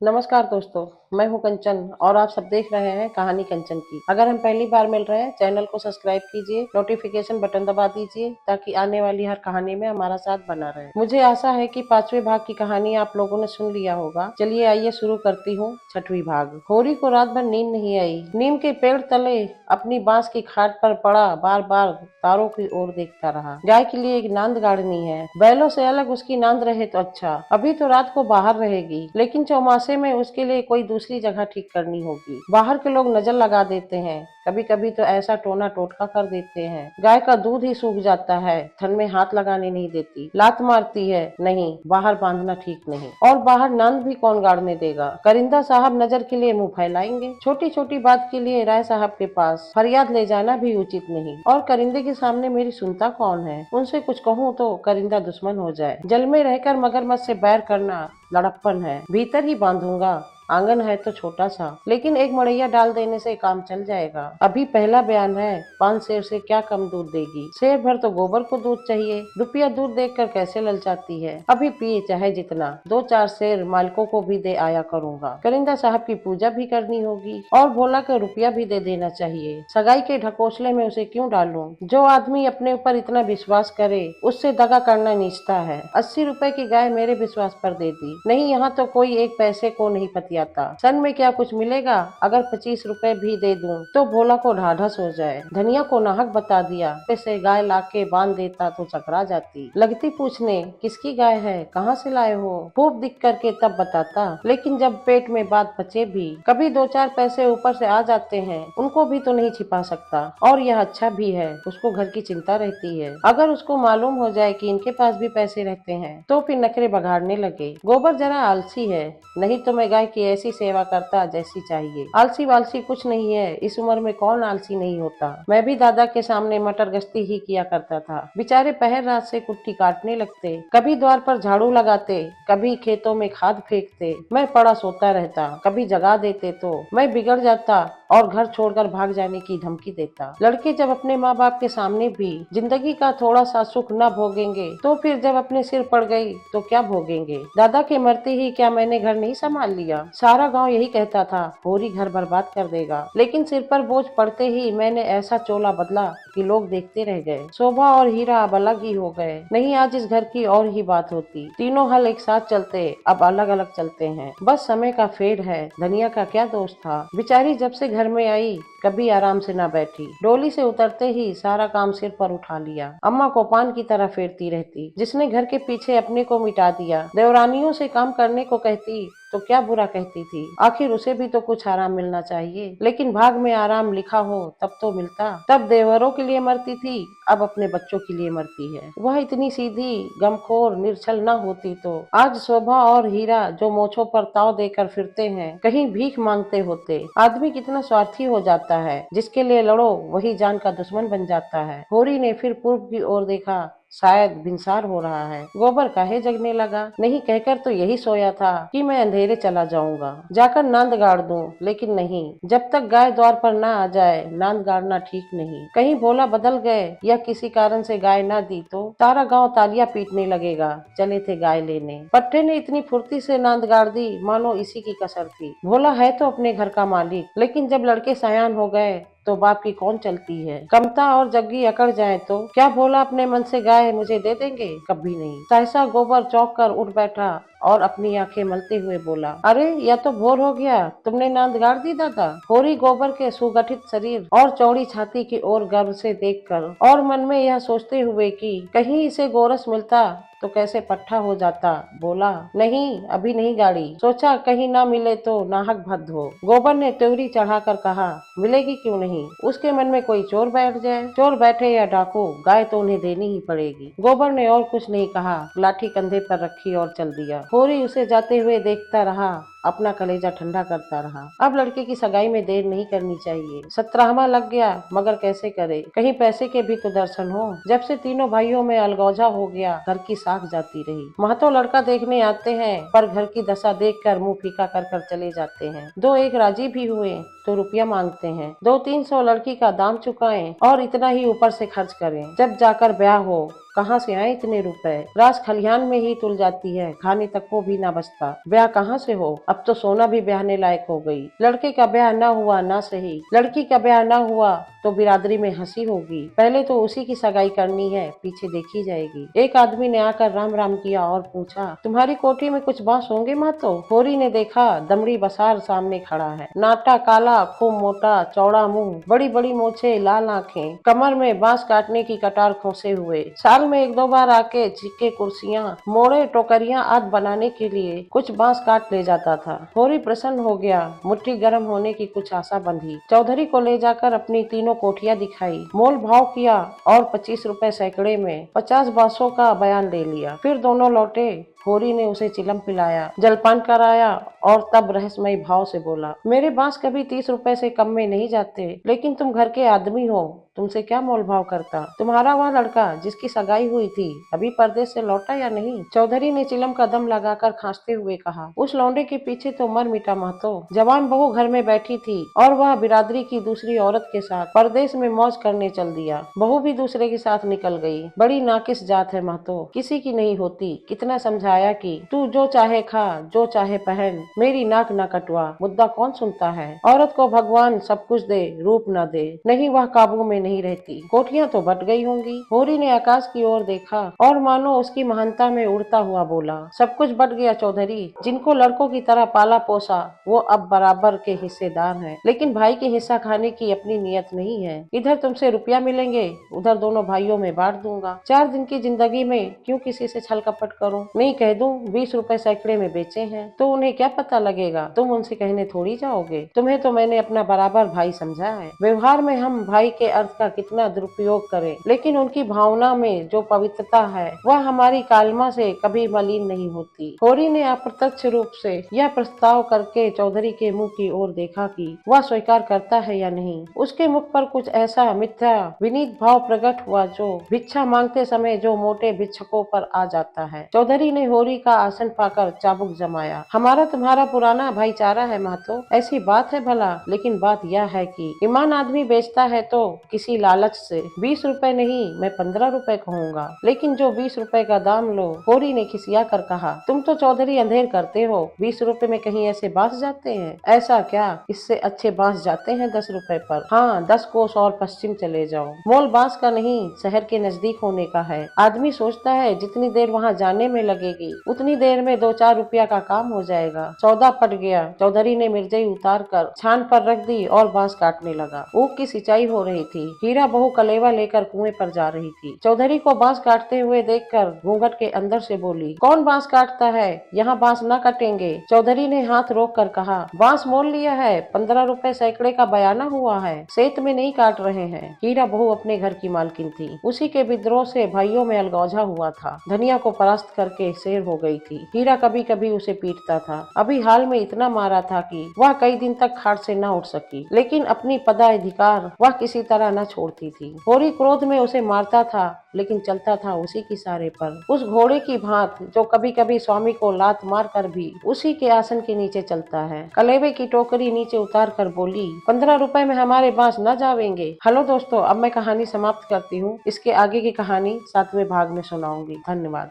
नमस्कार दोस्तों, मैं हूं कंचन और आप सब देख रहे हैं कहानी कंचन की। अगर हम पहली बार मिल रहे हैं, चैनल को सब्सक्राइब कीजिए, नोटिफिकेशन बटन दबा दीजिए ताकि आने वाली हर कहानी में हमारा साथ बना रहे। मुझे आशा है कि 5वें भाग की कहानी आप लोगों ने सुन लिया होगा। चलिए आइए शुरू करती हूँ 6वीं भाग। होरी को रात भर नींद नहीं आई। नीम के पेड़ तले अपनी बांस की खाट पर पड़ा बार बार तारों की ओर देखता रहा। गाय के लिए एक नांद गाड़नी है, बैलों से अलग उसकी नांद रहे तो अच्छा। अभी तो रात को बाहर रहेगी, लेकिन चौमासे में उसके लिए कोई दूसरी जगह ठीक करनी होगी। बाहर के लोग नजर लगा देते हैं, कभी कभी तो ऐसा टोना टोटका कर देते हैं, गाय का दूध ही सूख जाता है, थन में हाथ लगाने नहीं देती, लात मारती है, नहीं बाहर बांधना ठीक नहीं। और बाहर नांद भी कौन गाड़ने देगा। करिंदा साहब नजर के लिए मुंह फैलाएंगे। छोटी छोटी बात के लिए राय साहब के पास फरियाद ले जाना भी उचित नहीं। और करिंदे के सामने मेरी सुनता कौन है। उनसे कुछ कहूँ तो करिंदा दुश्मन हो जाए। जल में रहकर मगरमच्छ से बैर करना लड़प्पन है। भीतर ही बांधूंगा। आंगन है तो छोटा सा, लेकिन एक मड़ैया डाल देने से काम चल जाएगा। अभी पहला बयान है, 5 शेर से क्या कम दूध देगी। शेर भर तो गोबर को दूध चाहिए। रुपया दूध देखकर कैसे ललचाती है। अभी पिए चाहे जितना, 2-4 शेर मालिकों को भी दे आया करूंगा। करिंदा साहब की पूजा भी करनी होगी और भोला का रुपया भी दे देना चाहिए। सगाई के ढकोसले में उसे क्यों डालूं। जो आदमी अपने ऊपर इतना विश्वास करे उससे दगा करना नीचता है। 80 रुपए की गाय मेरे विश्वास पर दे दी। नहीं, यहाँ तो कोई एक पैसे को नहीं पतियाता। सन में क्या कुछ मिलेगा। अगर 25 रुपए भी दे दूं तो भोला को ढाढ़स हो जाए। धनिया को नाहक बता दिया, पैसे गाय लाके बांध देता तो चकरा जाती। लगती पूछने किसकी गाय है, कहाँ से लाए हो। खूब दिख करके तब बताता, लेकिन जब पेट में बात बचे भी, कभी 2-4 पैसे ऊपर से आ जाते हैं, उनको भी तो नहीं छिपा सकता। और यह अच्छा भी है, उसको घर की चिंता रहती है। अगर उसको मालूम हो जाए कि इनके पास भी पैसे रहते हैं तो फिर नखरे बघाड़ने लगे। गोबर जरा आलसी है, नहीं तो मैं गाय की ऐसी सेवा करता जैसी चाहिए। आलसी वालसी कुछ नहीं है, इस उम्र में कौन आलसी नहीं होता। मैं भी दादा के सामने मटर गश्ती ही किया करता था। बेचारे पहर रात से कुट्टी काटने लगते, कभी द्वार पर झाड़ू लगाते, कभी खेतों में खाद फेंकते। मैं पड़ा सोता रहता, कभी जगा देते तो मैं बिगड़ जाता और घर छोड़कर भाग जाने की धमकी देता। लड़के जब अपने माँ बाप के सामने भी जिंदगी का थोड़ा सा सुख न भोगेंगे तो फिर जब अपने सिर पड़ गई तो क्या भोगेंगे। दादा के मरते ही क्या मैंने घर नहीं संभाल लिया। सारा गांव यही कहता था, होरी घर बर्बाद कर देगा। लेकिन सिर पर बोझ पड़ते ही मैंने ऐसा चोला बदला कि लोग देखते रह गए। शोभा और हीरा अब अलग ही हो गए। नहीं, आज इस घर की और ही बात होती। तीनों हल एक साथ चलते, अब अलग अलग चलते हैं। बस समय का फेर है। धनिया का क्या दोष था। बेचारी जब से घर में आई कभी आराम से न बैठी। डोली से उतरते ही सारा काम सिर पर उठा लिया। अम्मा को पान की तरह फेरती रहती। जिसने घर के पीछे अपने को मिटा दिया। देवरानियों से काम करने को कहती तो क्या बुरा कहती थी। आखिर उसे भी तो कुछ आराम मिलना चाहिए। लेकिन भाग में आराम लिखा हो तब तो मिलता। तब देवरों के लिए मरती थी, अब अपने बच्चों के लिए मरती है। वह इतनी सीधी गमखोर निर्छल न होती तो आज शोभा और हीरा जो मोछों पर ताव देकर फिरते हैं कहीं भीख मांगते होते। आदमी कितना स्वार्थी हो जाता है, जिसके लिए लड़ो वही जान का दुश्मन बन जाता है। होरी ने फिर पूर्व की ओर देखा, शायद भिनसार हो रहा है। गोबर काहे जगने लगा। नहीं, कहकर तो यही सोया था कि मैं अंधेरे चला जाऊंगा, जाकर नांद गाड़ दूं। लेकिन नहीं, जब तक गाय द्वार पर ना आ जाए नांद गाड़ना ठीक नहीं। कहीं भोला बदल गए या किसी कारण से गाय ना दी तो सारा गांव तालियां पीटने लगेगा। चले थे गाय लेने। पट्टे ने इतनी फुर्ती से नांद गाड़ दी मानो इसी की कसर थी। भोला है तो अपने घर का मालिक, लेकिन जब लड़के सयान हो गए तो बाप की कौन चलती है। कमता और जग्गी अकड़ जाए तो क्या भोला अपने मन से गाय मुझे दे देंगे। कभी नहीं। सहसा गोबर चौंक कर उठ बैठा और अपनी आंखें मलते हुए बोला, अरे यह तो भोर हो गया, तुमने नांद गाड़ दी दादा। होरी गोबर के सुगठित शरीर और चौड़ी छाती की ओर गर्व से देखकर और मन में यह सोचते हुए कि कहीं इसे गोरस मिलता तो कैसे पट्टा हो जाता, बोला, नहीं अभी नहीं गाड़ी। सोचा कहीं ना मिले तो नाहक भद्द हो। गोबर ने त्योरी चढ़ाकर कहा, मिलेगी क्यों नहीं। उसके मन में कोई चोर बैठ जाए। चोर बैठे या डाकू, गाय तो उन्हें देनी ही पड़ेगी। गोबर ने और कुछ नहीं कहा, लाठी कंधे पर रखी और चल दिया। होरी उसे जाते हुए देखता रहा, अपना कलेजा ठंडा करता रहा। अब लड़के की सगाई में देर नहीं करनी चाहिए। 17वां लग गया, मगर कैसे करे। कहीं पैसे के भी तो दर्शन हो। जब से तीनों भाइयों में अलगौजा हो गया, घर की साख जाती रही। महतो लड़का देखने आते हैं, पर घर की दशा देखकर मुंह फीका कर कर चले जाते हैं। 2-1 राजी भी हुए तो रुपया मांगते हैं। 200-300 लड़की का दाम चुकाएं और इतना ही ऊपर से खर्च करें, जब जाकर ब्याह हो। कहाँ से आए इतने रुपए? रास खलिहान में ही तुल जाती है, खाने तक को भी ना बचता। ब्याह कहाँ से हो? अब तो सोना भी ब्याहने लायक हो गई। लड़के का ब्याह ना हुआ ना सही, लड़की का ब्याह ना हुआ तो बिरादरी में हंसी होगी। पहले तो उसी की सगाई करनी है, पीछे देखी जाएगी। एक आदमी ने आकर राम राम किया और पूछा, तुम्हारी कोठी में कुछ बांस होंगे मातो? होरी ने देखा, दमड़ी बसार सामने खड़ा है। नाटा काला, खूब मोटा, चौड़ा मुंह, बड़ी बड़ी मूछें, लाल आंखें, कमर में बांस काटने की कटार खोसे हुए। साल में एक दो बार आके चिक्के कुर्सियां, मोड़े टोकरियां आदि बनाने के लिए कुछ बांस काट ले जाता था। होरी प्रसन्न हो गया, मुट्ठी गर्म होने की कुछ आशा बंधी। चौधरी को ले जाकर अपनी तीनों कोठियां दिखाई, मोल भाव किया और 25 रुपए सैकड़े में 50 बांसों का बयान ले लिया। फिर दोनों लौटे। होरी ने उसे चिलम पिलाया, जलपान कराया और तब रहस्यमय भाव से बोला, मेरे बांस कभी 30 रुपए से कम में नहीं जाते, लेकिन तुम घर के आदमी हो, तुमसे क्या मोल भाव करता? तुम्हारा वह लड़का जिसकी सगाई हुई थी अभी परदेश से लौटा या नहीं? चौधरी ने चिलम का दम लगाकर खांसते हुए कहा, उस लौंडे के पीछे तो मर मिटा महतो। जवान बहू घर में बैठी थी और वह बिरादरी की दूसरी औरत के साथ परदेश में मौज करने चल दिया। बहू भी दूसरे के साथ निकल गई। बड़ी नाकिस जात है महतो, किसी की नहीं होती। कितना समझाया कि तू जो चाहे खा, जो चाहे पहन, मेरी नाक न कटवा। मुद्दा कौन सुनता है? औरत को भगवान सब कुछ दे, रूप न दे, नहीं वह काबू में नहीं रहती। कोठियां तो बट गई होंगी। होरी ने आकाश की ओर देखा और मानो उसकी महानता में उड़ता हुआ बोला, सब कुछ बट गया चौधरी। जिनको लड़कों की तरह पाला पोसा वो अब बराबर के हिस्सेदार हैं, लेकिन भाई के हिस्सा खाने की अपनी नियत नहीं है। इधर तुमसे रुपया मिलेंगे, उधर दोनों भाइयों में बांट दूंगा। 4 दिन की जिंदगी में क्यों किसी से छल कपट करूं? नहीं कह दूं 20 रुपए सैकड़े में बेचे हैं तो उन्हें क्या पता लगेगा? तुम उनसे कहने थोड़ी जाओगे। तुम्हें तो मैंने अपना बराबर भाई समझा है। व्यवहार में हम भाई के अर्थ का कितना दुरुपयोग करें, लेकिन उनकी भावना में जो पवित्रता है वह हमारी कालमा से कभी मलिन नहीं होती। होरी ने अप्रत्यक्ष रूप से यह प्रस्ताव करके चौधरी के मुंह की ओर देखा कि वह स्वीकार करता है या नहीं। उसके मुख पर कुछ ऐसा मिथ्या विनीत भाव प्रकट हुआ जो भिक्षा मांगते समय जो मोटे भिक्षुकों पर आ जाता है। चौधरी ने होरी का आसन पाकर चाबुक जमाया। हमारा तुम्हारा पुराना भाईचारा है महतो, ऐसी बात है भला, लेकिन बात यह है कि ईमान आदमी बेचता है तो किसी लालच से। 20 रुपए नहीं, मैं 15 रुपए कहूँगा, लेकिन जो 20 रुपए का दाम लो। होरी ने खिसिया कर कहा, तुम तो चौधरी अंधेर करते हो। 20 रुपए में कहीं ऐसे बांस जाते हैं? ऐसा क्या, इससे अच्छे बांस जाते हैं 10 रुपए पर। हाँ, 10 कोस और पश्चिम चले जाओ। मोल बांस का नहीं, शहर के नजदीक होने का है। आदमी सोचता है जितनी देर वहाँ जाने में लगेगी उतनी देर में 2-4 रुपया का काम हो जाएगा। सौदा पट गया। चौधरी ने मिर्जई उतार कर छान पर रख दी और बांस काटने लगा। ऊख की सिंचाई हो रही थी। हीरा बहू कलेवा लेकर कुएं पर जा रही थी। चौधरी को बांस काटते हुए देखकर घूंघट के अंदर से बोली, कौन बांस काटता है? यहाँ बांस न कटेंगे। चौधरी ने हाथ रोक कर कहा, बांस मोल लिया है, 15 रुपए सैकड़े का बयाना हुआ है, सेत में नहीं काट रहे हैं। हीरा बहू अपने घर की मालकिन थी। उसी के विद्रोह से भाइयों में अलगौझा हुआ था। धनिया को परास्त करके शेर हो गई थी। हीरा कभी कभी उसे पीटता था। अभी हाल में इतना मारा था कि वह कई दिन तक खाट से न उठ सकी, लेकिन अपनी पदाधिकार वह किसी तरह न छोड़ती थी। होरी क्रोध में उसे मारता था, लेकिन चलता था उसी की सारे पर, उस घोड़े की भांत जो कभी कभी स्वामी को लात मार कर भी उसी के आसन के नीचे चलता है। कलेवे की टोकरी नीचे उतार कर बोली, 15 रुपए में हमारे बांस न जावेंगे। हेलो दोस्तों, अब मैं कहानी समाप्त करती हूँ। इसके आगे की कहानी 7वें भाग में सुनाऊंगी। धन्यवाद।